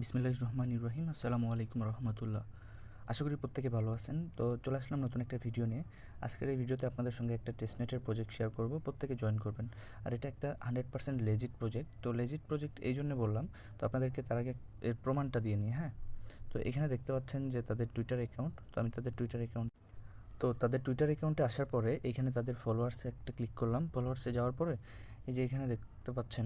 বিসমিল্লাহির রহমানির রহিম। আসসালামু আলাইকুম রহমতুল্লাহ। আশা করি প্রত্যেকে ভালো আছেন। তো চলে আসলাম নতুন একটা ভিডিও নিয়ে। আজকের এই ভিডিওতে আপনাদের সঙ্গে একটা টেস্টনেটের প্রজেক্ট শেয়ার করব, প্রত্যেকে জয়েন করবেন। আর এটা একটা 100% লেজিট প্রজেক্ট। তো লেজিট প্রজেক্ট এই জন্য বললাম, তো আপনাদেরকে তার আগে এর প্রমাণটা দিয়ে নিই। হ্যাঁ, তো এখানে দেখতে পাচ্ছেন যে তাদের টুইটার অ্যাকাউন্ট। তো আমি তাদের টুইটার অ্যাকাউন্টে আসার পরে এখানে তাদের ফলোয়ার্সে একটা ক্লিক করলাম। ফলোয়ার্সে যাওয়ার পরে এই যে এখানে দেখতে পাচ্ছেন,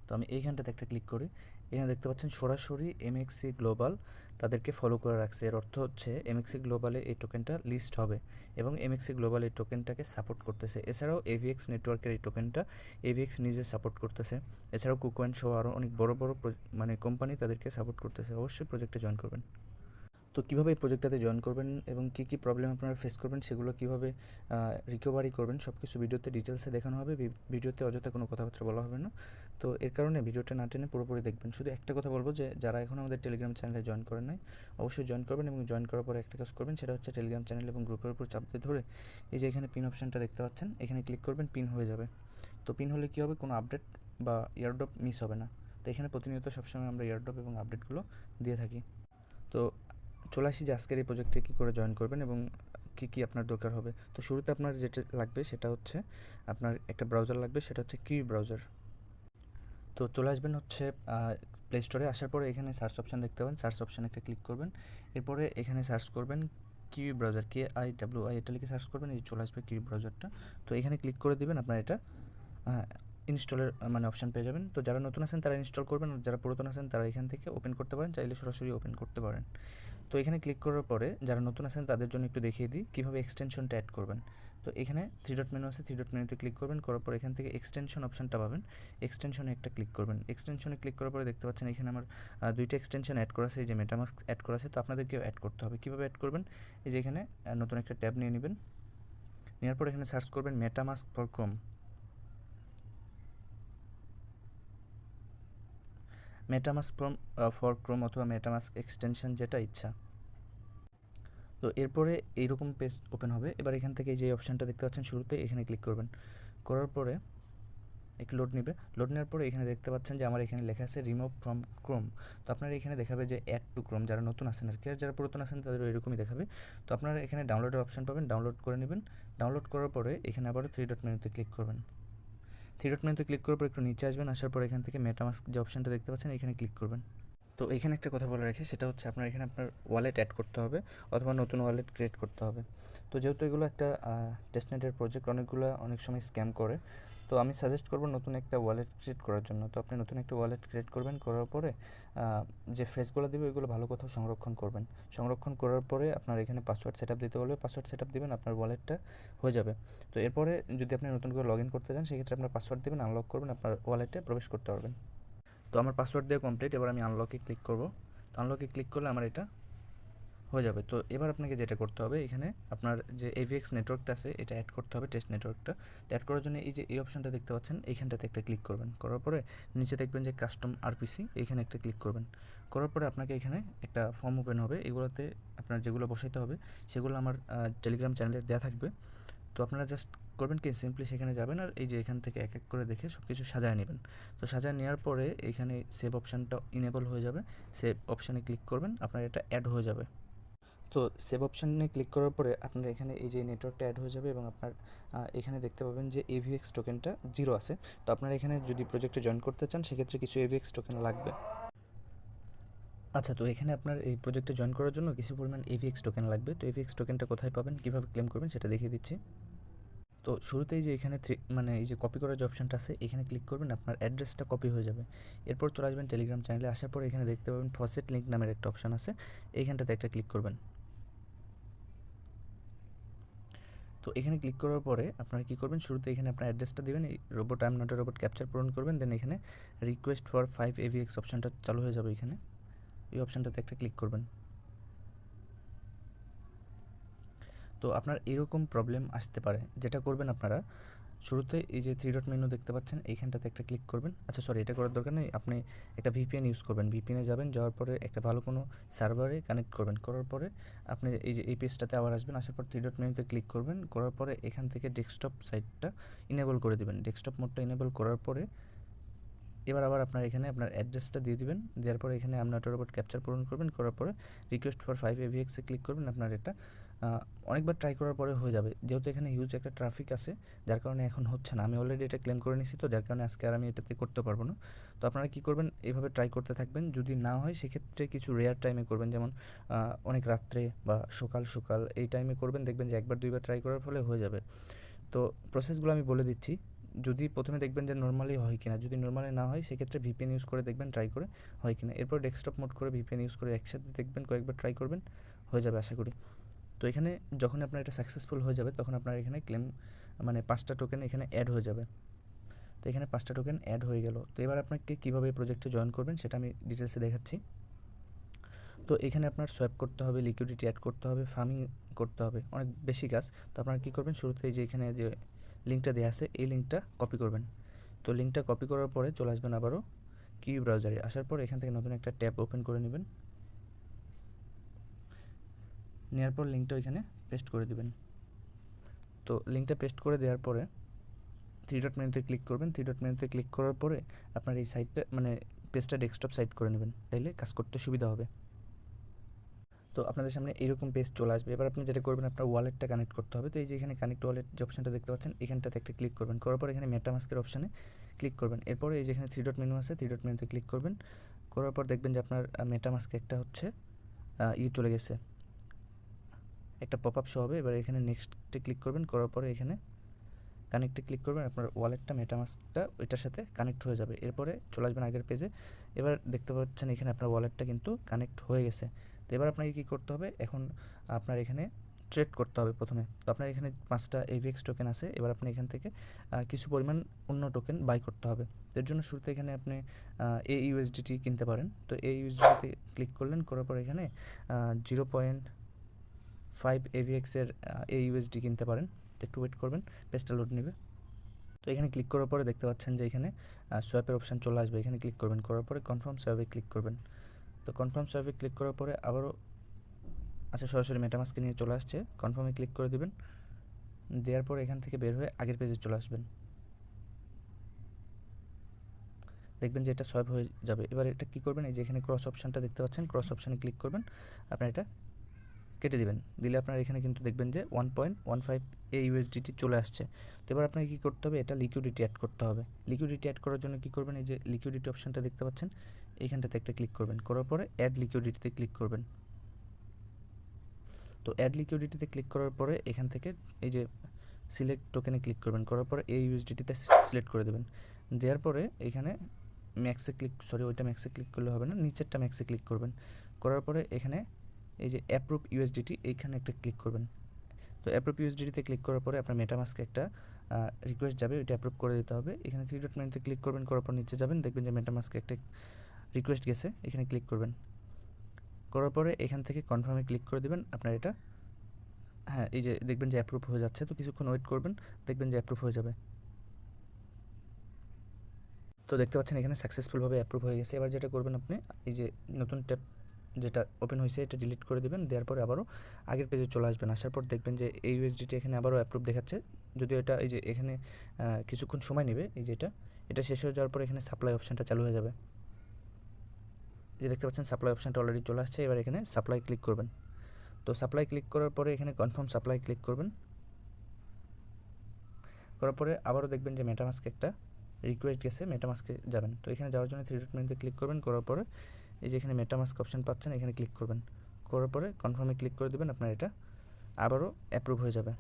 তো আমি এইখানটাতে একটা ক্লিক করি। এখানে দেখতে পাচ্ছেন সরাসরি এমএক্সি গ্লোবাল তাদেরকে ফলো করে রাখছে। এর অর্থ হচ্ছে এমএক্সি গ্লোবালে এই টোকেনটা লিস্ট হবে এবং এমএক্সি গ্লোবাল এই টোকেনটাকে সাপোর্ট করতেছে। এছাড়াও এভিএক্স নেটওয়ার্কের এই টোকেনটা এভিএক্স নিজে সাপোর্ট করতেছে। এছাড়াও কুকয়েন সহ আরও অনেক বড় বড় কোম্পানি তাদেরকে সাপোর্ট করতেছে। অবশ্যই প্রজেক্টে জয়েন করবেন। তো কীভাবে এই প্রজেক্টটাতে জয়েন করবেন এবং কী কী প্রবলেম আপনারা ফেস করবেন, সেগুলো কীভাবে রিকভারি করবেন, সব কিছু ভিডিওতে ডিটেলসে দেখানো হবে। ভিডিওতে অযথা কোনো কথাবার্তা বলা হবে না। তো এর কারণে ভিডিওটা না টেনে পুরোপুরি দেখবেন। শুধু একটা কথা বলবো যে যারা এখনও আমাদের টেলিগ্রাম চ্যানেলে জয়েন করেন নাই, অবশ্যই জয়েন করবেন এবং জয়েন করার পরে একটা কাজ করবেন, সেটা হচ্ছে টেলিগ্রাম চ্যানেল এবং গ্রুপের উপর চাপ দিয়ে ধরে এই যে এখানে পিন অপশানটা দেখতে পাচ্ছেন, এখানে ক্লিক করবেন, পিন হয়ে যাবে। তো পিন হলে কী হবে, কোনো আপডেট বা এয়ারড্রপ মিস হবে না। তো এখানে প্রতিনিয়ত সবসময় আমরা এয়ারড্রপ এবং আপডেটগুলো দিয়ে থাকি। তো চলে আসি যে আজকের এই প্রজেক্টে কী করে জয়েন করবেন এবং কী কী আপনার দরকার হবে। তো শুরুতে আপনার যেটা লাগবে সেটা হচ্ছে আপনার একটা ব্রাউজার লাগবে, সেটা হচ্ছে কিউ ব্রাউজার। তো চলে আসবেন হচ্ছে প্লে স্টোরে। আসার পরে এখানে সার্চ অপশান দেখতে পাবেন, সার্চ অপশানে একটা ক্লিক করবেন। এরপরে এখানে সার্চ করবেন কিউ ব্রাউজার, KIWI, এটা লিখে সার্চ করবেন, এই চলে আসবে কিউ ব্রাউজারটা। তো এখানে ক্লিক করে দিবেন, আপনার এটা ইনস্টলের অপশান পেয়ে যাবেন। তো যারা নতুন আছেন তারা ইনস্টল করবেন, আর যারা পুরাতন আছেন তারা এখান থেকে ওপেন করতে পারেন, চাইলে সরাসরি ওপেন করতে পারেন। তো এখানে ক্লিক করার পরে যারা নতুন আছেন তাদের জন্য একটু দেখিয়ে দিই কীভাবে এক্সটেনশনটা অ্যাড করবেন। তো এখানে 3 ডট মেনু আছে, 3 ডট মেনুতে ক্লিক করবেন, করার পর এখান থেকে এক্সটেনশন অপশানটা পাবেন। এক্সটেনশনে একটা ক্লিক করবেন। এক্সটেনশনে ক্লিক করার পরে দেখতে পাচ্ছেন এখানে আমার 2টা এক্সটেনশন অ্যাড করা আছে, এই যে মেটামাস্ক অ্যাড করা আছে। তো আপনাদেরকেও অ্যাড করতে হবে। কীভাবে অ্যাড করবেন, এই যে এখানে নতুন একটা ট্যাব নিয়ে নেবেন। নেওয়ার পর এখানে সার্চ করবেন MetaMask for Chrome. MetaMask for Chrome অথবা মেটামাস্ক এক্সটেনশন, যেটা ইচ্ছা। তো এরপরে এইরকম পেজ ওপেন হবে। এবার এখান থেকে যে অপশানটা দেখতে পাচ্ছেন শুরুতে, এখানে ক্লিক করবেন। করার পরে একটু লোড নেবে। লোড নেওয়ার পরে এখানে দেখতে পাচ্ছেন যে আমার এখানে লেখা আছে রিমুভ ফ্রম ক্রোম। তো আপনারা এখানে দেখাবে যে অ্যাড টু ক্রোম, যারা নতুন আছেন আর কি। আর যারা পুরাতন আছেন তাদেরও এরকমই দেখাবে। তো আপনারা এখানে ডাউনলোডের অপশান পাবেন, ডাউনলোড করে নেবেন। ডাউনলোড করার পরে এখানে আবারও 3 ডট মেনুতে ক্লিক করবেন। 3 ডট মেনুতে ক্লিক করার পর একটু নিচে আসবেন। আসার পর এখান থেকে মেটামাস্ক যে অপশানটা দেখতে পাচ্ছেন, এখানে ক্লিক করবেন। তো এখানে একটা কথা বলে রাখি, সেটা হচ্ছে আপনার এখানে আপনার ওয়ালেট অ্যাড করতে হবে অথবা নতুন ওয়ালেট ক্রিয়েট করতে হবে। তো যেহেতু এগুলো একটা টেস্টনেটের প্রজেক্ট, অনেক সময় স্ক্যাম করে, তো আমি সাজেস্ট করব নতুন একটা ওয়ালেট ক্রিয়েট করার জন্য। তো আপনি নতুন একটা ওয়ালেট ক্রিয়েট করবেন, করার পরে যে ফ্রেজগুলো দেবে ওইগুলো ভালো কোথাও সংরক্ষণ করবেন। সংরক্ষণ করার পরে আপনার এখানে পাসওয়ার্ড সেট আপ দিতে বলবে, পাসওয়ার্ড সেট আপ দেবেন, আপনার ওয়ালেটটা হয়ে যাবে। তো এরপরে যদি আপনি নতুন করে লগ ইন করতে চান, সেক্ষেত্রে আপনার পাসওয়ার্ড দেবেন, আনলক করবেন, আপনার ওয়ালেটে প্রবেশ করতে পারবেন। তো আমার পাসওয়ার্ড দেওয়া কমপ্লিট। এবার আমি আনলকে ক্লিক করব। তো আনলকে ক্লিক করলে আমার এটা হয়ে যাবে। তো এবার আপনাকে যেটা করতে হবে, এখানে আপনার যে এভিএক্স নেটওয়ার্কটা আছে এটা অ্যাড করতে হবে, টেস্ট নেটওয়ার্কটা। তো অ্যাড করার জন্য এই যে এই অপশানটা দেখতে পাচ্ছেন, এইখানটাতে একটা ক্লিক করবেন। করার পরে নিচে দেখবেন যে কাস্টম আরপিসি, এইখানে একটা ক্লিক করবেন। করার পরে আপনাকে এখানে একটা ফর্ম ওপেন হবে। এগুলোতে আপনার যেগুলো বসাইতে হবে সেগুলো আমার টেলিগ্রাম চ্যানেলে দেওয়া থাকবে। তো আপনারা জাস্ট করবেন কি, সিম্পলি সেখানে যাবেন আর এই যে এখান থেকে এক এক করে দেখে সব কিছু সাজায় নেবেন। তো সাজায় নেওয়ার পরে এখানে সেভ অপশানটা ইনেবল হয়ে যাবে। সেভ অপশানে ক্লিক করবেন, আপনার এটা অ্যাড হয়ে যাবে। তো সেভ অপশানে ক্লিক করার পরে আপনার এখানে এই যে নেটওয়ার্কটা অ্যাড হয়ে যাবে এবং আপনার এখানে দেখতে পাবেন যে এভিএক্স টোকেনটা 0 আছে। তো আপনারা এখানে যদি প্রজেক্টে জয়েন করতে চান, সেক্ষেত্রে কিছু এভিএক্স টোকেন লাগবে। আচ্ছা, তো এখানে আপনার এই প্রজেক্টে জয়েন করার জন্য কিছু পরিমাণ এভিএক্স টোকেন লাগবে। তো এভিএক্স টোকেনটা কোথায় পাবেন, কীভাবে ক্লেম করবেন, সেটা দেখিয়ে দিচ্ছি। তো শুরুতেই যে এখানে এই যে কপি করার যে অপশানটা আছে, এখানে ক্লিক করবেন, আপনার অ্যাড্রেসটা কপি হয়ে যাবে। এরপর চলে আসবেন টেলিগ্রাম চ্যানেলে। আসার পর এখানে দেখতে পাবেন ফসেট লিঙ্ক নামের একটা অপশান আছে, এইখানটাতে একটা ক্লিক করবেন। তো এখানে ক্লিক করার পরে আপনারা কী করবেন, শুরুতে এখানে আপনার অ্যাড্রেসটা দেবেন, এই robot I am not a robot capture পূরণ করবেন। দেন এখানে রিকোয়েস্ট ফর 5 AVX অপশানটা চালু হয়ে যাবে। এখানে এই অপশানটাতে একটা ক্লিক করবেন। তো আপনার এরকম প্রবলেম আসতে পারে। যেটা করবেন আপনারা শুরুতে এই যে 3 ডট মেনু দেখতে পাচ্ছেন, এইখানটাতে একটা ক্লিক করবেন। আচ্ছা সরি, এটা করার দরকার নেই, আপনি একটা ভিপিএন ইউজ করবেন। ভিপিএনে যাবেন, যাওয়ার পরে একটা ভালো কোনো সার্ভারে কানেক্ট করবেন। করার পরে আপনি এই যে এই পেজটাতে আবার আসবেন। আসার পর 3 ডট মেনুতে ক্লিক করবেন। করার পরে এখান থেকে ডেস্কটপ সাইটটা ইনেবল করে দেবেন। ডেস্কটপ মোডটা ইনেবল করার পরে এবার আবার আপনার এখানে আপনার অ্যাড্রেসটা দিয়ে দিবেন, দেওয়ার পরে এখানে আপনার রোবট ক্যাপচার পূরণ করবেন, করার পরে রিকোয়েস্ট ফর 5 AVX ক্লিক করবেন। আপনার এটা অনেকবার ট্রাই করার পরে হয়ে যাবে, যেহেতু এখানে হিউজ একটা ট্রাফিক আছে যার কারণে এখন হচ্ছে না। আমি অলরেডি এটা ক্লেম করে নিছি, তো যার কারণে আজকে আর আমি এটাতে করতে পারবো না। তো আপনারা কী করবেন, এইভাবে ট্রাই করতে থাকবেন। যদি না হয় সেক্ষেত্রে কিছু রেয়ার টাইমে করবেন, যেমন অনেক রাত্রে বা সকাল সকাল এই টাইমে করবেন, দেখবেন যে একবার দুইবার ট্রাই করার ফলে হয়ে যাবে। তো প্রসেসগুলো আমি বলে দিচ্ছি। যদি প্রথমে দেখবেন যে নর্মালি হয় কিনা, যদি নর্মালি না হয় সেক্ষেত্রে ভিপিএন ইউজ করে দেখবেন ট্রাই করে হয় কিনা। এরপর ডেস্কটপ মোড করে ভিপিএন ইউজ করে একসাথে দেখবেন, কয়েকবার ট্রাই করবেন, হয়ে যাবে আশা করি। তো এখানে যখন আপনার এটা সাকসেসফুল হয়ে যাবে তখন আপনার এখানে ক্লেম মানে 5টা টোকেন এখানে অ্যাড হয়ে যাবে। তো এখানে 5টা টোকেন অ্যাড হয়ে গেল। তো এবার আপনাকে কীভাবে এই প্রজেক্টে জয়েন করবেন সেটা আমি ডিটেলসে দেখাচ্ছি। তো এখানে আপনার সোয়াপ করতে হবে, লিকুইডিটি অ্যাড করতে হবে, ফার্মিং করতে হবে, অনেক বেশি কাজ। তো আপনারা কী করবেন, শুরুতেই যে এখানে যে লিঙ্কটা দেওয়া আছে এই লিঙ্কটা কপি করবেন। তো লিঙ্কটা কপি করার পরে চলে আসবেন আবারও কিউ ব্রাউজারে, আসার পর এখান থেকে নতুন একটা ট্যাব ওপেন করে নেবেন। নেওয়ার পর লিঙ্কটা এখানে পেস্ট করে দিবেন। তো লিঙ্কটা পেস্ট করে দেওয়ার পরে 3 ডট মেনুতে ক্লিক করবেন। 3 ডট মেনুতে ক্লিক করার পরে আপনার এই সাইটটা মানে পেজটা ডেস্কটপ সাইট করে নেবেন, তাইলে কাজ করতে সুবিধা হবে। তো আপনাদের সামনে এইরকম পেজ চলে আসবে। এবার আপনি যেটা করবেন, আপনার ওয়ালেটটা কানেক্ট করতে হবে। তো এই যে এখানে কানেক্ট ওয়ালেট যে অপশনটা দেখতে পাচ্ছেন, এখানটাতে একটা ক্লিক করবেন, করার পর এখানে মেটামাস্কের অপশানে ক্লিক করবেন। এরপরে এই যে এখানে 3 ডট মেনু আছে, 3 ডট মেনুতে ক্লিক করবেন, করার পর দেখবেন যে আপনার মেটামাস্কে একটা হচ্ছে চলে গেছে, একটা পপ আপ শো হবে। এবার এখানে নেক্সটে ক্লিক করবেন, করার পরে এখানে কানেক্টে ক্লিক করবেন, আপনার ওয়ালেটটা মেটামাস্কটা ওইটার সাথে কানেক্ট হয়ে যাবে। এরপরে চলে আসবেন আগের পেজে। এবার দেখতে পাচ্ছেন এখানে আপনার ওয়ালেটটা কিন্তু কানেক্ট হয়ে গেছে। তো এবার আপনাকে কী করতে হবে, এখন আপনার এখানে ট্রেড করতে হবে প্রথমে। তো আপনার এখানে 5টা AVX টোকেন আছে, এবার আপনি এখান থেকে কিছু পরিমাণ অন্য টোকেন বাই করতে হবে। এর জন্য শুরুতে এখানে আপনি AUSDT কিনতে পারেন। তো AUSDT ক্লিক করলেন, করার পর এখানে 0.5 AVX এর AUSD কিনতে পারেন। একটু ওয়েট করবেন, পেজটা লোড নেবে। তো এখানে ক্লিক করার পরে দেখতে পাচ্ছেন যে এখানে সোয়াপের অপশান চলে আসবে, এখানে ক্লিক করবেন, করার পরে কনফার্ম সোয়াপে ক্লিক করবেন। তো কনফার্ম সোয়াপে ক্লিক করার পরে আবারও সরাসরি মেটামাস্কে নিয়ে চলে আসছে, কনফার্মে ক্লিক করে দেবেন। দেওয়ার পর এখান থেকে বের হয়ে আগের পেজে চলে আসবেন, দেখবেন যে এটা সোয়াপ হয়ে যাবে। এবার এটা কী করবেন, এই যে এখানে ক্রস অপশানটা দেখতে পাচ্ছেন, ক্রস অপশানে ক্লিক করবেন, আপনার এটা কেটে দিবেন। দিলে আপনার এখানে কিন্তু দেখবেন যে 1.15 AUSDT চলে আসছে। তো এবার আপনাকে কী করতে হবে, এটা লিকুইডিটি অ্যাড করতে হবে। লিকুইডিটি অ্যাড করার জন্য কী করবেন, এই যে লিকুইডিটি অপশানটা দেখতে পাচ্ছেন, এইখানটাতে একটা ক্লিক করবেন, করার পরে অ্যাড লিকুইডিটিতে ক্লিক করবেন। তো অ্যাড লিকুইডিটিতে ক্লিক করার পরে এখান থেকে এই যে সিলেক্ট টোকেনে ক্লিক করবেন, করার পরে AUSDTতে সিলেক্ট করে দেবেন। দেওয়ার পরে এখানে ম্যাক্সে ওইটা ম্যাক্সে ক্লিক করলে হবে না, নিচেরটা ম্যাক্সে ক্লিক করবেন। করার পরে এখানে এই যে অ্যাপ্রুভ USDT এইখানে একটা ক্লিক করবেন। তো অ্যাপ্রুভ USDTতে ক্লিক করার পরে আপনার মেটামাস্কে একটা রিকোয়েস্ট যাবে, ওইটা অ্যাপ্রুভ করে দিতে হবে। এখানে 3 ডট মেনুতে ক্লিক করবেন, করার পর নিচে যাবেন, দেখবেন যে মেটামাস্কে একটা রিকোয়েস্ট গেছে, এখানে ক্লিক করবেন। করার পরে এখান থেকে কনফার্মে ক্লিক করে দেবেন। আপনার এটা এই যে দেখবেন যে অ্যাপ্রুভ হয়ে যাচ্ছে। তো কিছুক্ষণ ওয়েট করবেন, দেখবেন যে অ্যাপ্রুভ হয়ে যাবে। তো দেখতে পাচ্ছেন এখানে সাকসেসফুলভাবে অ্যাপ্রুভ হয়ে গেছে। এবার যেটা করবেন, আপনি এই যে নতুন ট্যাব যেটা ওপেন হয়েছে এটা ডিলিট করে দেবেন। দেওয়ার পরে আবারও আগের পেজে চলে আসবেন। আসার পর দেখবেন যে এই USDT এখানে আবারও অ্যাপ্রুভ দেখাচ্ছে, যদিও এটা এই যে এখানে কিছুক্ষণ সময় নেবে। এই যে এটা শেষ হয়ে যাওয়ার পর এখানে সাপ্লাই অপশানটা চালু হয়ে যাবে। যে দেখতে পাচ্ছেন সাপ্লাই অপশানটা অলরেডি চলে আসছে। এবার এখানে সাপ্লাই ক্লিক করবেন। তো সাপ্লাই ক্লিক করার পরে এখানে কনফার্ম সাপ্লাই ক্লিক করবেন, করার পরে আবারও দেখবেন যে মেটামাস্কে একটা রিকোয়েস্ট গেছে, মেটামাস্কে যাবেন। তো এখানে যাওয়ার জন্য 3 ডট মেনুতে ক্লিক করবেন, করার পরে এই যে এখানে মেটামাস্ক অপশান পাচ্ছেন, এখানে ক্লিক করবেন, করার পরে কনফার্মে ক্লিক করে দেবেন। আপনার এটা আবারও অ্যাপ্রুভ হয়ে যাবে।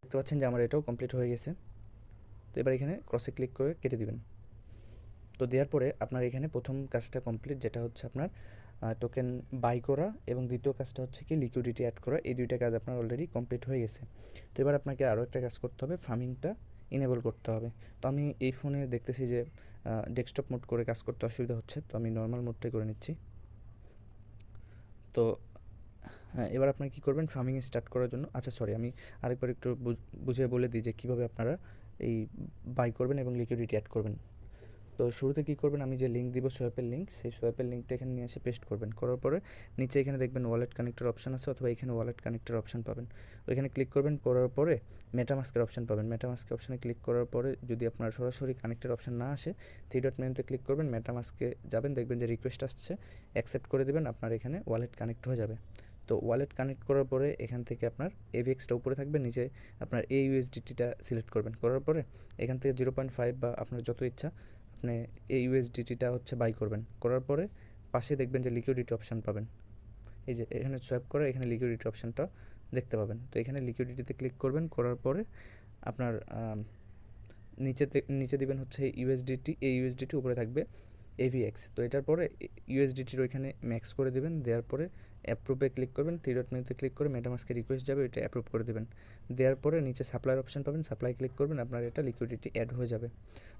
দেখতে পাচ্ছেন যে আমার এটাও কমপ্লিট হয়ে গেছে। তো এবার এখানে ক্রসে ক্লিক করে কেটে দিবেন। তো দেওয়ার পরে আপনার এখানে প্রথম কাজটা কমপ্লিট, যেটা হচ্ছে আপনার টোকেন বাই করা, এবং দ্বিতীয় কাজটা হচ্ছে কি লিকুইডিটি অ্যাড করা। এই দুইটা কাজ আপনার অলরেডি কমপ্লিট হয়ে গেছে। তো এবার আপনাকে আরও একটা কাজ করতে হবে, ফার্মিংটা ইনেবল করতে হবে। তো আমি এই ফোনে দেখতেছি যে ডেস্কটপ মোড করে কাজ করতে অসুবিধা হচ্ছে, তো আমি নর্মাল মোডটাই করে নিচ্ছি। তো এবার আপনারা কী করবেন, ফার্মিং স্টার্ট করার জন্য আমি আরেকবার একটু বুঝিয়ে বলে দিই যে কীভাবে আপনারা এই বাই করবেন এবং লিকুইডিটি অ্যাড করবেন। তো শুরুতে কী করবেন, আমি যে লিঙ্ক দিব সোয়াপের লিঙ্ক, সেই সোয়াপের লিঙ্কটা এখানে নিয়ে এসে পেস্ট করবেন। করার পরে নিচে এখানে দেখবেন ওয়ালেট কানেক্টর অপশন আছে, অথবা এখানে ওয়ালেট কানেক্টর অপশন পাবেন, ওইখানে ক্লিক করবেন। করার পরে মেটামাস্কের অপশন পাবেন। মেটামাস্কের অপশানে ক্লিক করার পরে যদি আপনার সরাসরি কানেক্টের অপশন না আসে, 3 ডট মেনুতে ক্লিক করবেন, মেটামাস্কে যাবেন, দেখবেন যে রিকোয়েস্ট আসছে, অ্যাকসেপ্ট করে দেবেন, আপনার এখানে ওয়ালেট কানেক্ট হয়ে যাবে। তো ওয়ালেট কানেক্ট করার পরে এখান থেকে আপনার এভিএক্সটা উপরে থাকবে, নিচে আপনার AUSDTটা সিলেক্ট করবেন। করার পরে এখান থেকে 0.5 বা আপনার যত ইচ্ছা আপনি AUSDTটা হচ্ছে বাই করবেন। করার পরে পাশে দেখবেন যে লিকুইডিটি অপশান পাবেন, এই যে এখানে সোয়াইপ করে এখানে লিকুইডিটি অপশানটা দেখতে পাবেন। তো এখানে লিকুইডিটিতে ক্লিক করবেন। করার পরে আপনার নিচে দিবেন হচ্ছে ইউএসডিটি, এই ইউএসডিটি উপরে থাকবে AVX। তো এটার পরে ইউএসডিটির ওইখানে ম্যাক্স করে দেবেন, দেওয়ার পরে অ্যাপ্রুভে ক্লিক করবেন, 3 ডট মেনুতে ক্লিক করে মেটামাস্কে রিকোয়েস্ট যাবে, এটা অ্যাপ্রুভ করে দেবেন। দেওয়ার পরে নিচে সাপ্লাইয়ের অপশন পাবেন, সাপ্লাই ক্লিক করবেন, আপনার এটা লিকুইডিটি অ্যাড হয়ে যাবে।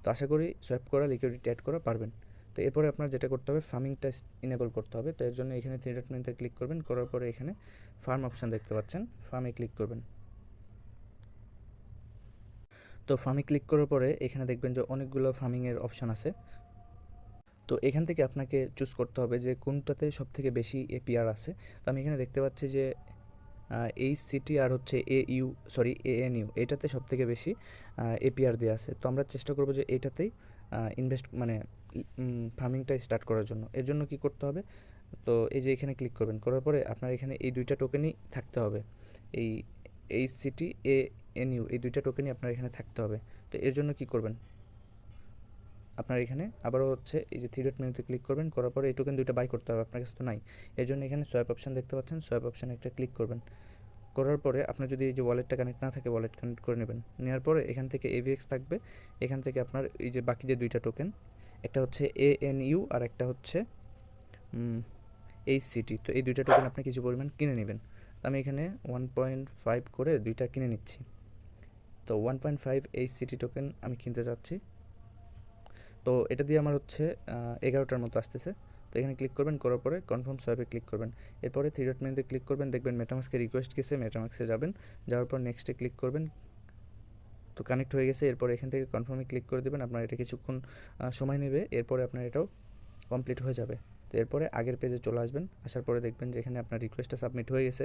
তো আশা করি সোয়াইপ করা লিকুইডিটি অ্যাড করা পারবেন। তো এরপরে আপনার যেটা করতে হবে, ফার্মিংটা ইনেবল করতে হবে। তো এর জন্য এখানে 3 ডট মেনুতে ক্লিক করবেন। করার পরে এখানে ফার্ম অপশান দেখতে পাচ্ছেন, ফার্মে ক্লিক করবেন। তো ফার্মে ক্লিক করার পরে এখানে দেখবেন যে অনেকগুলো ফার্মিংয়ের অপশান আছে। তো এখান থেকে আপনাকে চুজ করতে হবে যে কোনটাতে সবথেকে বেশি APR আছে। তো আমি এখানে দেখতে পাচ্ছি যে HCT আর হচ্ছে ANU, এটাতে সবথেকে বেশি APR দেওয়া আছে। তো আমরা চেষ্টা করব যে এটাতেই ইনভেস্ট মানে ফার্মিংটা স্টার্ট করার জন্য। এর জন্য কি করতে হবে, তো এই যে এখানে ক্লিক করবেন। করার পরে আপনার এখানে এই দুইটা টোকেনই থাকতে হবে, এই HCT ANU এই দুইটা টোকেনই আপনার এখানে থাকতে হবে। তো এর জন্য কি করবেন, আপনার এখানে আবারও হচ্ছে এই যে 3 ডট মেনুতে ক্লিক করবেন। করার পরে এই টোকেন দুইটা বাই করতে হবে, আপনার কাছে তো নাই। এর জন্য এখানে সোয়াইপ অপশান দেখতে পাচ্ছেন, সোয়াইপ অপশানে একটা ক্লিক করবেন। করার পরে আপনার যদি এই যে ওয়ালেটটা কানেক্ট না থাকে, ওয়ালেট কানেক্ট করে নেবেন। নেওয়ার পরে এখান থেকে AVX থাকবে, এখান থেকে আপনার এই যে বাকি যে দুইটা টোকেন, একটা হচ্ছে ANU আর একটা হচ্ছে HCT। তো এই দুইটা টোকেন আপনি কিছু পরিমাণ কিনে নেবেন। আমি এখানে 1.5 করে দুইটা কিনে নিচ্ছি। তো 1.5 HCT টোকেন আমি কিনতে চাচ্ছি। তো এটা দিয়ে আমার হচ্ছে 11টার মতো আসতেছে। তো এখানে ক্লিক করবেন, করার পরে কনফার্ম সোয়াইপে ক্লিক করবেন। এরপরে 3 ডট মেনুতে ক্লিক করবেন, দেখবেন মেটামাস্কে রিকোয়েস্ট গেছে, মেটামাস্কে যাবেন, যাওয়ার পর নেক্সটে ক্লিক করবেন। তো কানেক্ট হয়ে গেছে। এরপর এখান থেকে কনফার্মে ক্লিক করে দেবেন, আপনার এটা কিছুক্ষণ সময় নেবে, এরপরে আপনার এটাও কমপ্লিট হয়ে যাবে। তো এরপরে আগের পেজে চলে আসবেন, আসার পরে দেখবেন যে এখানে আপনার রিকোয়েস্টটা সাবমিট হয়ে গেছে।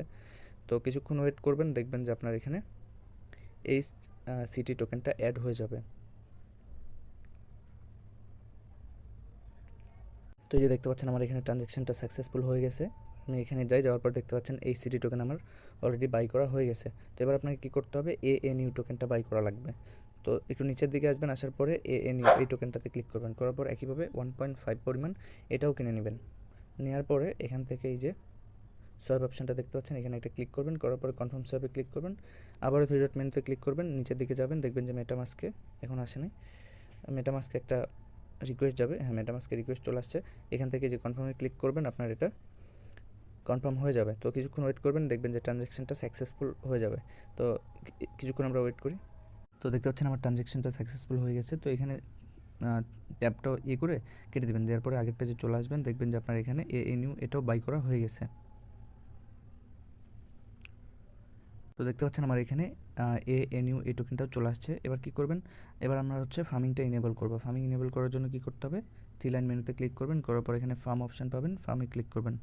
তো কিছুক্ষণ ওয়েট করবেন, দেখবেন যে আপনার এখানে এই সিটি টোকেনটা অ্যাড হয়ে যাবে। তো এই যে দেখতে পাচ্ছেন আমার এখানে ট্রানজ্যাকশনটা সাকসেসফুল হয়ে গেছে। আমি এখানে যাওয়ার পর দেখতে পাচ্ছেন এই সিটি টোকেন আমার অলরেডি বাই করা হয়ে গেছে। তো এবার আপনাকে কী করতে হবে, ANU টোকেনটা বাই করা লাগবে। তো একটু নিচের দিকে আসবেন, আসার পরে ANU এই টোকেনটাতে ক্লিক করবেন। করার পর একইভাবে 1.5 পরিমাণ এটাও কিনে নেবেন। নেওয়ার পরে এখান থেকে এই যে সোয়াইপ অপশানটা দেখতে পাচ্ছেন, এখানে একটা ক্লিক করবেন। করার পরে কনফার্ম সোয়াইপে ক্লিক করবেন, আবারও 3 ডট মেনুতে ক্লিক করবেন, নিচের দিকে যাবেন, দেখবেন যে মেটামাস্কে এখন আসেনি, মেটামাস্কে একটা রিকোয়েস্ট যাবে, হ্যাঁ মেটামাস্কে রিকোয়েস্ট চলে আসছে। এখান থেকে যে কনফার্মে ক্লিক করবেন, আপনার এটা কনফার্ম হয়ে যাবে। তো কিছুক্ষণ ওয়েট করবেন, দেখবেন যে ট্রানজ্যাকশনটা সাকসেসফুল হয়ে যাবে। তো কিছুক্ষণ আমরা ওয়েট করি। তো দেখতে পাচ্ছেন আমার ট্রানজ্যাকশনটা সাকসেসফুল হয়ে গেছে। তো এখানে ট্যাবটা করে কেটে দেবেন, দেওয়ার পরে আগের পেজে চলে আসবেন, দেখবেন যে আপনার এখানে ANU এটাও বাই করা হয়ে গেছে। তো দেখতে পাচ্ছেন আমার এখানে ANU এই টোকেনটাও চলে আসছে। এবার কি করবেন, এবার আমরা হচ্ছে ফার্মিংটা ইনেবল করব। ফার্মিং ইনেবল করার জন্য কি করতে হবে, 3 লাইন মেনুতে ক্লিক করবেন। করার পর এখানে ফার্ম অপশান পাবেন, ফার্মে ক্লিক করবেন।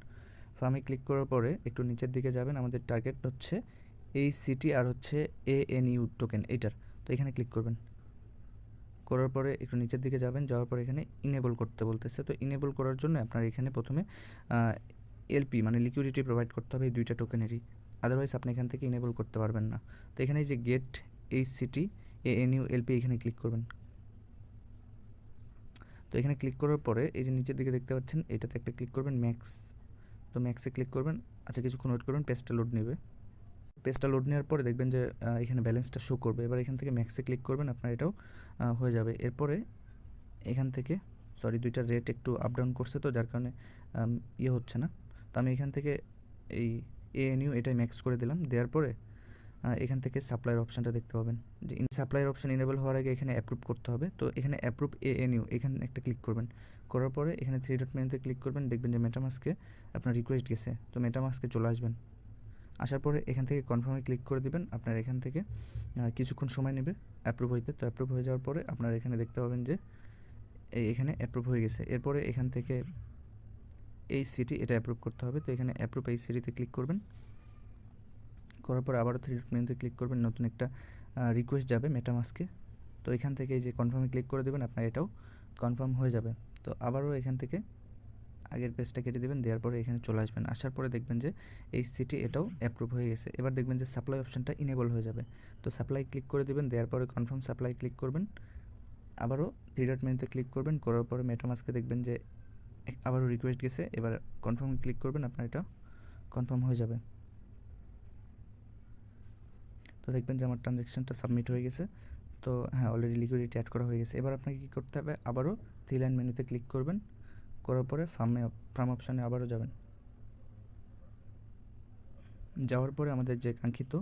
ফার্মে ক্লিক করার পরে একটু নিচের দিকে যাবেন, আমাদের টার্গেট হচ্ছে HCT আর হচ্ছে ANU টোকেন এইটার। তো এখানে ক্লিক করবেন। করার পরে একটু নিচের দিকে যাবেন, যাওয়ার পরে এখানে ইনেবল করতে বলতেছে। তো ইনেবল করার জন্য আপনার এখানে প্রথমে LP মানে লিকুইডিটি প্রোভাইড করতে হবে এই দুইটা টোকেনেরই, আদারওয়াইজ আপনি এখান থেকে ইনেবল করতে পারবেন না। তো এখানে এই যে গেট HCT ANU LP এখানে ক্লিক করবেন। তো এখানে ক্লিক করার পরে এই যে নিচের দিকে দেখতে পাচ্ছেন, এটাতে একটা ক্লিক করবেন ম্যাক্স। তো ম্যাক্সে ক্লিক করবেন, আচ্ছা কিছুক্ষণ ওয়েট করবেন, পেজটা লোড নেবে। পেজটা লোড নেওয়ার পরে দেখবেন যে এখানে ব্যালেন্সটা শো করবে। এবার এখান থেকে ম্যাক্সে ক্লিক করবেন, আপনার এটাও হয়ে যাবে। এরপরে এখান থেকে দুইটা রেট একটু আপ ডাউন করছে, তো যার কারণে হচ্ছে না। তো আমি এখান থেকে এই ANU এটাই ম্যাক্স করে দিলাম। দেওয়ার পরে এখান থেকে সাপ্লাইয়ের অপশানটা দেখতে পাবেন, যে সাপ্লাইয়ের অপশান ইনেবল হওয়ার আগে এখানে অ্যাপ্রুভ করতে হবে। তো এখানে অ্যাপ্রুভ ANU এখানে একটা ক্লিক করবেন। করার পরে এখানে 3 ডট মেনুতে ক্লিক করবেন, দেখবেন যে মেটামাস্কে আপনার রিকোয়েস্ট গেছে। তো মেটামাস্কে চলে আসবেন, আসার পরে এখান থেকে কনফার্মে ক্লিক করে দিবেন। আপনার এখান থেকে কিছুক্ষণ সময় নেবে অ্যাপ্রুভ হইতে। তো অ্যাপ্রুভ হয়ে যাওয়ার পরে আপনার এখানে দেখতে পাবেন যে এখানে অ্যাপ্রুভ হয়ে গেছে। এরপরে এখান থেকে এই সিটি এটা অ্যাপ্রুভ করতে হবে। তো এখানে অ্যাপ্রুভ এই সিটিতে ক্লিক করবেন, করার পর আবারও 3 ডট মেনুতে ক্লিক করবেন, নতুন একটা রিকোয়েস্ট যাবে মেটামাস্কে। তো এখান থেকে এই যে কনফার্মে ক্লিক করে দেবেন, আপনার এটাও কনফার্ম হয়ে যাবে। তো আবারও এখান থেকে আগের পেজটা কেটে দেবেন, দেওয়ার পরে এখানে চলে আসবেন। আসার পরে দেখবেন যে এই সিটি এটাও অ্যাপ্রুভ হয়ে গেছে। এবার দেখবেন যে সাপ্লাই অপশনটা ইনেবল হয়ে যাবে। তো সাপ্লাই ক্লিক করে দেবেন, দেওয়ার পরে কনফার্ম সাপ্লাই ক্লিক করবেন, আবারও 3 ডট মেনুতে ক্লিক করবেন, করার পরে মেটামাস্কে দেখবেন যে আবারও রিকোয়েস্ট গেছে। এবার কনফার্ম ক্লিক করবেন, আপনার এটা কনফার্ম হয়ে যাবে। তো দেখবেন যে আমার ট্রানজ্যাকশনটা সাবমিট হয়ে গেছে। তো হ্যাঁ, অলরেডি লিকুইডিটি অ্যাড করা হয়ে গেছে। এবার আপনাকে কী করতে হবে, আবারও 3 লাইন মেনুতে ক্লিক করবেন, করার পরে ফার্ম অপশানে আবারও যাবেন। যাওয়ার পরে আমাদের যে কাঙ্ক্ষিত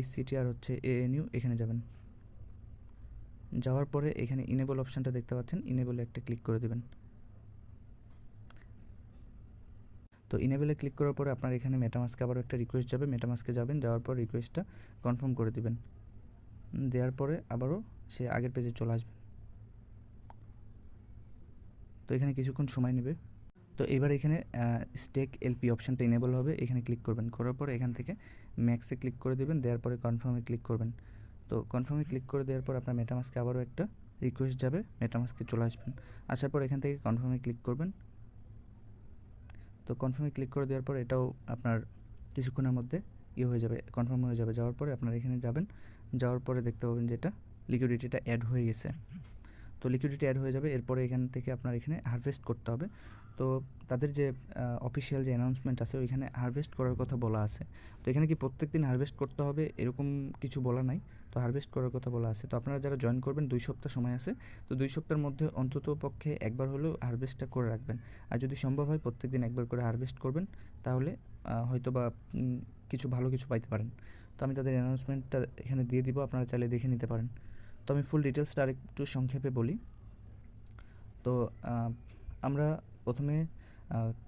HCT আর হচ্ছে ANU এখানে যাবেন। যাওয়ার পরে এখানে ইনেবল অপশানটা দেখতে পাচ্ছেন, ইনেবলে একটা ক্লিক করে দেবেন। তো ইনেবলে ক্লিক করার পরে আপনার এখানে মেটামাস্কে আবারও একটা রিকোয়েস্ট যাবে, মেটামাস্কে যাবেন, যাওয়ার পর রিকোয়েস্টটা কনফার্ম করে দেবেন। দেওয়ার পরে আবারও সে আগের পেজে চলে আসবে। তো এখানে কিছুক্ষণ সময় নেবে। তো এবার এখানে স্টেক এলপি অপশানটা ইনেবল হবে, এখানে ক্লিক করবেন, করার পরে এখান থেকে ম্যাক্সে ক্লিক করে দেবেন, দেওয়ার পরে কনফার্মে ক্লিক করবেন। তো কনফার্মে ক্লিক করে দেওয়ার পর আপনার মেটামাস্কে আবারও একটা রিকোয়েস্ট যাবে, মেটামাস্কে চলে আসবেন। আসার পর এখান থেকে কনফার্মে ক্লিক করবেন। তো কনফার্মে ক্লিক করে দেওয়ার পর এটাও আপনার কিছুক্ষণের মধ্যে হয়ে যাবে, কনফার্ম হয়ে যাবে। যাওয়ার পরে আপনার এখানে যাবেন, যাওয়ার পরে দেখতে পাবেন যে এটা লিকুইডিটিটা অ্যাড হয়ে গেছে। তো লিকুইডিটি অ্যাড হয়ে যাবে। এরপরে এখান থেকে আপনার এখানে হারভেস্ট করতে হবে। তো তাদের যে অফিসিয়াল যে অ্যানাউন্সমেন্ট আছে ওইখানে হারভেস্ট করার কথা বলা আছে। তো এখানে কি প্রত্যেক দিন হারভেস্ট করতে হবে এরকম কিছু বলা নাই, তো হারভেস্ট করার কথা বলা আছে। তো আপনারা যারা জয়েন করবেন 2 সপ্তাহ সময় আছে, তো 2 সপ্তাহের মধ্যে অন্তত পক্ষে একবার হলেও হারভেস্টটা করে রাখবেন। আর যদি সম্ভব হয় প্রত্যেক দিন একবার করে হারভেস্ট করবেন, তাহলে হয়তো বা কিছু ভালো কিছু পাইতে পারেন। তো আমি তাদের অ্যানাউন্সমেন্টটা এখানে দিয়ে দিব, আপনারা চাইলে দেখে নিতে পারেন। তো আমি ফুল ডিটেলসটা আরেকটু সংক্ষেপে বলি। তো আমরা প্রথমে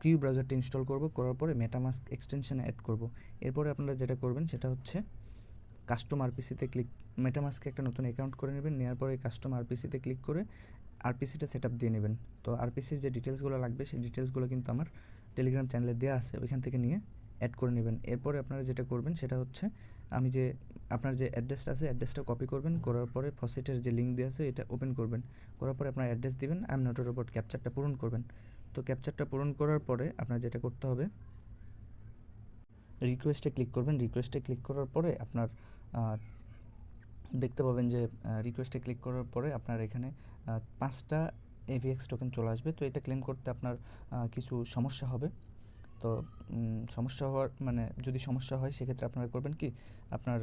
কিউ ব্রাউজারটা ইনস্টল করব, করার পরে মেটামাস্ক এক্সটেনশন অ্যাড করব। এরপরে আপনারা যেটা করবেন সেটা হচ্ছে কাস্টম আরপিসিতে ক্লিক, মেটামাস্কে একটা নতুন অ্যাকাউন্ট করে নেবেন, নেওয়ার পরে কাস্টম আরপিসিতে ক্লিক করে আরপিসিটা সেট আপ দিয়ে নেবেন। তো আরপিসির যে ডিটেলসগুলো লাগবে সেই ডিটেলসগুলো কিন্তু আমার টেলিগ্রাম চ্যানেলে দেওয়া আছে, ওইখান থেকে নিয়ে অ্যাড করে নেবেন। এরপরে আপনারা যেটা করবেন সেটা হচ্ছে আমি যে আপনার যে অ্যাড্রেসটা আছে অ্যাড্রেসটা কপি করবেন, করার পরে ফসেটের যে লিঙ্ক দেওয়া আছে এটা ওপেন করবেন, করার পরে আপনার অ্যাড্রেস দিবেন, I am not a robot ক্যাপচারটা পূরণ করবেন। তো ক্যাপচারটা পূরণ করার পরে আপনার যেটা করতে হবে রিকোয়েস্টে ক্লিক করবেন। রিকোয়েস্টে ক্লিক করার পরে আপনার দেখতে পাবেন যে রিকোয়েস্টে ক্লিক করার পরে আপনার এখানে 5টা AVX টোকেন চলে আসবে। তো এটা ক্লেম করতে আপনার কিছু সমস্যা হবে। তো সমস্যা হওয়ার মানে যদি সমস্যা হয় সেক্ষেত্রে আপনারা করবেন কি, আপনার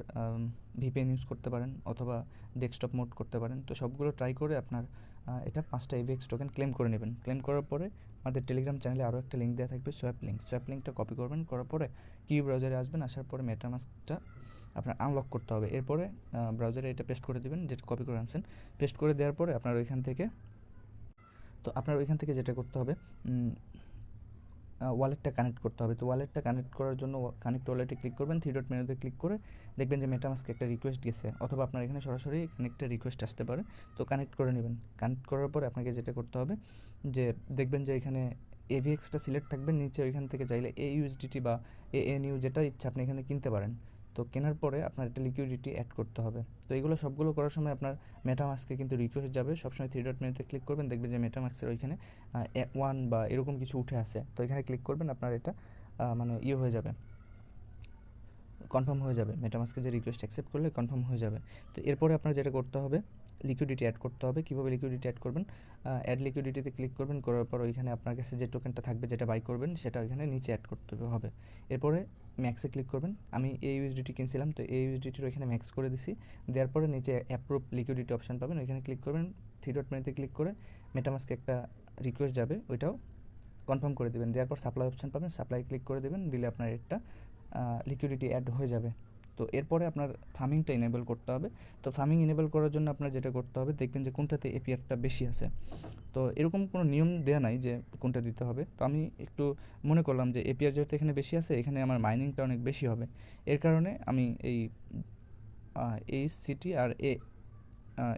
VPN ইউজ করতে পারেন অথবা ডেস্কটপ মোড করতে পারেন। তো সবগুলো ট্রাই করে আপনার এটা 5টা AVX টোকেন ক্লেম করে নেবেন। ক্লেম করার পরে আমাদের টেলিগ্রাম চ্যানেলে আরও একটা লিঙ্ক দেওয়া থাকবে, সোয়াপ লিঙ্কটা কপি করবেন, করার পরে কিউ ব্রাউজারে আসবেন, আসার পরে মেটামাস্কটা আপনার আনলক করতে হবে। এরপরে ব্রাউজারে এটা পেস্ট করে দেবেন যেটা কপি করে আনছেন। পেস্ট করে দেওয়ার পরে আপনার ওইখান থেকে যেটা করতে হবে ওয়ালেটটা কানেক্ট করতে হবে। তো ওয়ালেটটা কানেক্ট করার জন্য কানেক্ট ওয়ালেটে ক্লিক করবেন, 3 ডট মেনুতে ক্লিক করে দেখবেন যে মেটামাস্কে একটা রিকোয়েস্ট গেছে, অথবা আপনার এখানে সরাসরি কানেক্টের রিকোয়েস্ট আসতে পারে। তো কানেক্ট করে নেবেন। কানেক্ট করার পরে আপনাকে যেটা করতে হবে যে দেখবেন যে এখানে AVXটা সিলেক্ট থাকবে, নিচে ওইখান থেকে চাইলে AUSDT বা ANU যেটা ইচ্ছা আপনি এখানে কিনতে পারেন। তো কেনার পরে আপনার একটা লিকুইডিটি অ্যাড করতে হবে। তো এগুলো সবগুলো করার সময় আপনার মেটামাস্কে কিন্তু রিকোয়েস্ট যাবে, সবসময় 3 ডট মেনুতে ক্লিক করবেন, দেখবেন যে মেটামাস্কের ওইখানে 1 বা এরকম কিছু উঠে আসে। তো এখানে ক্লিক করবেন, আপনার এটা মানে হয়ে যাবে, কনফার্ম হয়ে যাবে। মেটামাস্কে যে রিকোয়েস্ট অ্যাকসেপ্ট করলে কনফার্ম হয়ে যাবে। তো এরপরে আপনার যেটা করতে হবে লিকুইডিটি অ্যাড করতে হবে। কীভাবে লিকুইডিটি অ্যাড করবেন, অ্যাড লিকুইডিটিতে ক্লিক করবেন, করার পর ওইখানে আপনার কাছে যে টোকেনটা থাকবে যেটা বাই করবেন সেটা ওইখানে নিচে অ্যাড করতে হবে। এরপরে ম্যাক্সে ক্লিক করবেন। আমি AUSDT কিনছিলাম, তো AUSDTর ওইখানে ম্যাক্স করে দিছি। দেওয়ার পরে নিচে অ্যাপ্রুভ লিকুইডিটি অপশান পাবেন, ওইখানে ক্লিক করবেন, 3 ডট মেনুতে ক্লিক করে মেটামাস্কে একটা রিকোয়েস্ট যাবে, ওইটাও কনফার্ম করে দেবেন। দেওয়ার পর সাপ্লাই অপশান পাবেন, সাপ্লাই ক্লিক করে দেবেন, দিলে আপনার একটা লিকুইডিটি অ্যাড হয়ে যাবে। তো এরপরে আপনার ফার্মিংটা ইনেবল করতে হবে। তো ফার্মিং ইনেবল করার জন্য আপনার যেটা করতে হবে দেখবেন যে কোনটাতে APRটা বেশি আছে। তো এরকম কোনো নিয়ম দেওয়া নাই যে কোনটা দিতে হবে। তো আমি একটু মনে করলাম যে APR যেহেতু এখানে বেশি আছে, এখানে আমার মাইনিংটা অনেক বেশি হবে, এর কারণে আমি এই HCT আর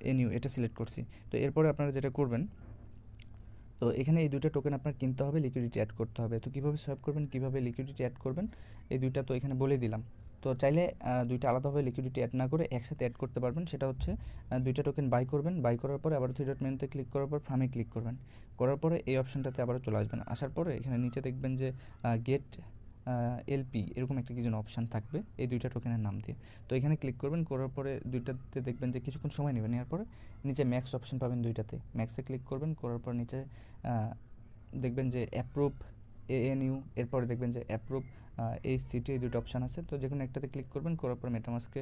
ANU এটা সিলেক্ট করছি। তো এরপরে আপনারা যেটা করবেন তো এখানে এই দুইটা টোকেন আপনার কিনতে হবে, লিকুইডিটি অ্যাড করতে হবে। তো কীভাবে সোয়াপ করবেন, কীভাবে লিকুইডিটি অ্যাড করবেন, এই দুইটা তো এখানে বলে দিলাম। তো চাইলে দুইটা আলাদাভাবে লিকুইডিটি অ্যাড না করে একসাথে অ্যাড করতে পারবেন। সেটা হচ্ছে দুইটা টোকেন বাই করবেন, বাই করার পরে আবার 3 ডট মেনুতে ক্লিক করার পর ফার্মে ক্লিক করবেন, করার পরে এই অপশানটাতে আবারও চলে আসবেন। আসার পরে এখানে নিচে দেখবেন যে গেট এলপি এরকম একটা কিছু অপশান থাকবে এই দুইটা টোকেনের নাম দিয়ে। তো এখানে ক্লিক করবেন, করার পরে দুইটাতে দেখবেন যে কিছুক্ষণ সময় নেবেন। নেওয়ার পরে নিচে ম্যাক্স অপশান পাবেন দুইটাতে, ম্যাক্সে ক্লিক করবেন, করার পর নিচে দেখবেন যে অ্যাপ্রুভ ANU, এরপরে দেখবেন যে অ্যাপ্রুভ HCT, এই দুটো অপশান আছে। তো যে কোনো একটাতে ক্লিক করবেন, করার পর মেটামাস্কে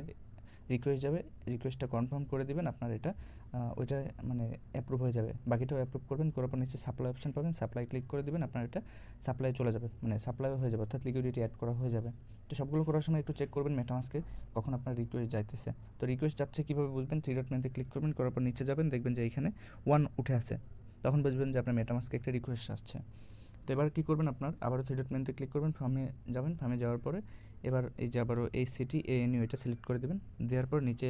রিকোয়েস্ট যাবে, রিকোয়েস্টটা কনফার্ম করে দিবেন, আপনার এটা ওইটা মানে অ্যাপ্রুভ হয়ে যাবে। বাকিটাও অ্যাপ্রুভ করবেন, করার পর নিচে সাপ্লাই অপশান পাবেন, সাপ্লাই ক্লিক করে দিবেন, আপনার এটা সাপ্লাই চলে যাবে, মানে সাপ্লাই হয়ে যাবে, অর্থাৎ লিকুইডিটি অ্যাড করা হয়ে যাবে। তো সবগুলো করার সময় একটু চেক করবেন মেটামাস্কে কখন আপনার রিকোয়েস্ট যাইতেছে। তো রিকোয়েস্ট যাচ্ছে কীভাবে বুঝবেন, 3 ডট মেনুতে ক্লিক করবেন, করার পর নিচে যাবেন, দেখবেন যে এইখানে 1 উঠে আছে, তখন বুঝবেন যে আপনার মেটামাস্কে একটা রিকোয়েস্ট আসছে। তো এবার কী করবেন, আপনার আবারও 3 ডট মেনুতে ক্লিক করবেন, ফার্মে যাবেন, ফার্মে যাওয়ার পরে এবার এই যে আবারও HCT ANU এটা সিলেক্ট করে দেবেন, দেওয়ার পর নিচে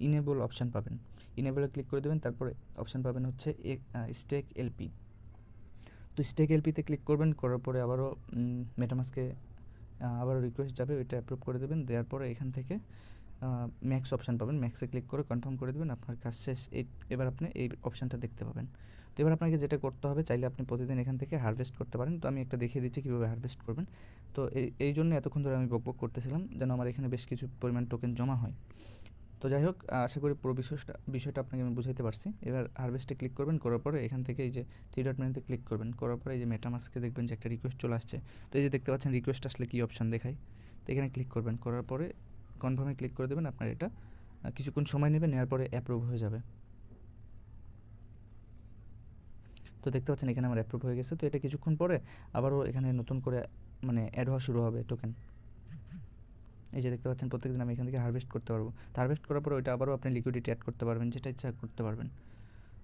ইনেবল অপশান পাবেন, ইনেবলে ক্লিক করে দেবেন, তারপরে অপশান পাবেন হচ্ছে স্টেক এলপি। তো স্টেক এলপিতে ক্লিক করবেন, করার পরে আবারও মেটামাস্কে আবারও রিকোয়েস্ট যাবে, ওইটা অ্যাপ্রুভ করে দেবেন, দেওয়ার পরে এখান থেকে ম্যাক্স অপশান পাবেন, ম্যাক্সে ক্লিক করে কনফার্ম করে দেবেন, আপনার কাজ শেষ। এবার আপনি এই অপশানটা দেখতে পাবেন। তো এবার আপনাকে যেটা করতে হবে, চাইলে আপনি প্রতিদিন এখান থেকে হারভেস্ট করতে পারেন। তো আমি একটা দেখিয়ে দিচ্ছি কীভাবে হারভেস্ট করবেন। তো এই জন্য এতক্ষণ ধরে আমি বকবক করতেছিলাম যেন আমার এখানে বেশ কিছু পরিমাণ টোকেন জমা হয়। তো যাই হোক, আশা করি পুরো বিষয়টা আপনাকে আমি বুঝাইতে পারছি। এবার হারভেস্টে ক্লিক করবেন, করার পরে এখান থেকে এই যে 3 ডট মেনুতে ক্লিক করবেন, করার পরে এই যে মেটামাস্কে দেখবেন যে একটা রিকোয়েস্ট চলে আসছে। তো এই যে দেখতে পাচ্ছেন রিকোয়েস্ট আসলে কী অপশান দেখায়, তো এখানে ক্লিক করবেন, করার পরে কনফার্মে ক্লিক করে দেবেন, আপনার এটা কিছুক্ষণ সময় নেবে, নেওয়ার পরে অ্যাপ্রুভ হয়ে যাবে। তো দেখতে পাচ্ছেন এখানে আমার অ্যাপ্রুভ হয়ে গেছে। তো এটা কিছুক্ষণ পরে আবারও এখানে নতুন করে মানে অ্যাড হওয়া শুরু হবে টোকেন। এই যে দেখতে পাচ্ছেন প্রত্যেকদিন আমি এখান থেকে হারভেস্ট করতে পারবো। তো হারভেস্ট করার পরে ওইটা আবারও আপনি লিকুইডিটি অ্যাড করতে পারবেন, যেটা ইচ্ছা করতে পারবেন।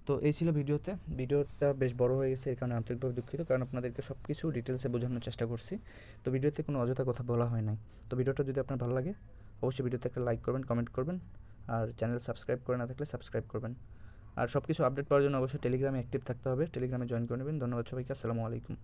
তো এই ছিল ভিডিওটা বেশ বড় হয়ে গেছে, এর কারণে আন্তরিকভাবে দুঃখিত, কারণ আপনাদেরকে সব কিছু ডিটেলসে বোঝানোর চেষ্টা করছি। তো ভিডিওতে কোনো অযথা কথা বলা হয় নাই। তো ভিডিওটা যদি আপনার ভালো লাগে অবশ্যই ভিডিওতে একটা লাইক করবেন, কমেন্ট করবেন, আর চ্যানেল সাবস্ক্রাইব করে না থাকলে সাবস্ক্রাইব করবেন। আর সব কিছু আপডেট পাওয়ার জন্য অবশ্যই টেলিগ্রামে অ্যাক্টিভ থাকতে হবে, টেলিগ্রামে জয়েন করে নেবেন। ধন্যবাদ সবাইকে, আসসালামু আলাইকুম।